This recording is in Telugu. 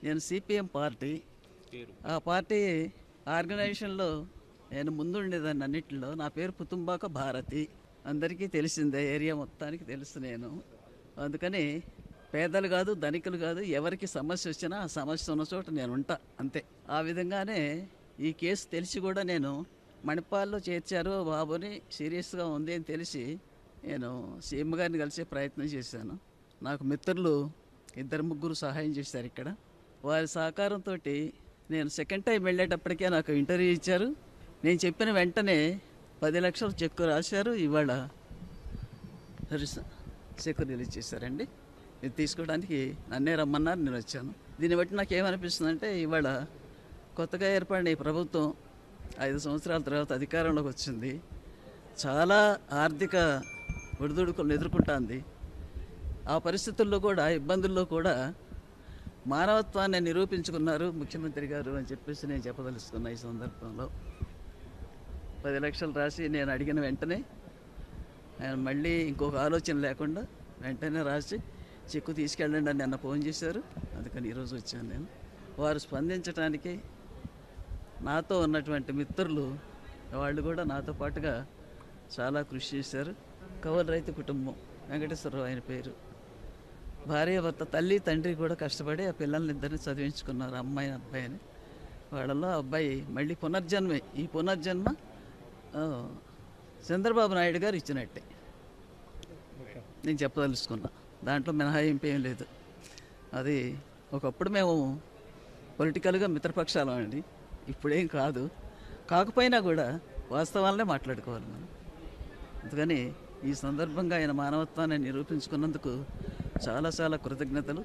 నేను సిపిఎం పార్టీ. ఆ పార్టీ ఆర్గనైజేషన్లో నేను ముందుండేదాన్ని అన్నింటిలో. నా పేరు పుతుంబాక భారతి. అందరికీ తెలిసిందే, ఏరియా మొత్తానికి తెలుసు నేను. అందుకని పేదలు కాదు, ధనికులు కాదు, ఎవరికి సమస్య వచ్చినా ఆ సమస్య ఉన్న చోట నేను ఉంటా, అంతే. ఆ విధంగానే ఈ కేసు తెలిసి కూడా నేను మణిపాల్లో చేర్చారు బాబుని, సీరియస్గా ఉంది అని తెలిసి నేను సీఎం గారిని కలిసే ప్రయత్నం చేశాను. నాకు మిత్రులు ఇద్దరు ముగ్గురు సహాయం చేశారు ఇక్కడ. వారి సహకారంతో నేను సెకండ్ టైం వెళ్ళేటప్పటికే నాకు ఇంటర్వ్యూ ఇచ్చారు. నేను చెప్పిన వెంటనే 10 లక్షల చెక్కు రాశారు. ఇవాళ చెక్కు రిలీజ్ చేశారండి. ఇది తీసుకోవడానికి నన్నే రమ్మన్నారు, నేను వచ్చాను. దీన్ని బట్టి నాకు ఏమనిపిస్తుందంటే, ఇవాళ కొత్తగా ఏర్పడిన ఈ ప్రభుత్వం 5 సంవత్సరాల తర్వాత అధికారంలోకి వచ్చింది. చాలా ఆర్థిక ఒడిదుడుకులను ఎదుర్కొంటుంది. ఆ పరిస్థితుల్లో కూడా, ఇబ్బందుల్లో కూడా మానవత్వాన్ని నిరూపించుకున్నారు ముఖ్యమంత్రి గారు అని చెప్పేసి నేను చెప్పదలుచుకున్నా. ఈ సందర్భంలో 10 లక్షలు రాసి నేను అడిగిన వెంటనే ఆయన మళ్ళీ ఇంకొక ఆలోచన లేకుండా వెంటనే రాసి చెక్కు తీసుకెళ్ళండి అని నిన్న ఫోన్ చేశారు. అందుకని ఈరోజు వచ్చాను నేను. వారు స్పందించడానికి నాతో ఉన్నటువంటి మిత్రులు వాళ్ళు కూడా నాతో పాటుగా చాలా కృషి చేశారు. కౌలు రైతు కుటుంబం, వెంకటేశ్వరరావు ఆయన పేరు. భార్య భర్త, తల్లి తండ్రి కూడా కష్టపడి ఆ పిల్లల్ని ఇద్దరిని చదివించుకున్నారు, అమ్మాయి అబ్బాయిని. వాళ్ళలో అబ్బాయి మళ్ళీ పునర్జన్మే. ఈ పునర్జన్మ చంద్రబాబు నాయుడు గారు ఇచ్చినట్టే నేను చెప్పదలుచుకున్నా. దాంట్లో మినహాయింపు ఏం లేదు. అది ఒకప్పుడు మేము పొలిటికల్గా మిత్రపక్షాలం అండి, ఇప్పుడేం కాదు. కాకపోయినా కూడా వాస్తవాలనే మాట్లాడుకోవాలి మనం. అందుకని ఈ సందర్భంగా ఆయన మానవత్వాన్ని నిరూపించుకున్నందుకు చాలా చాలా కృతజ్ఞతలు.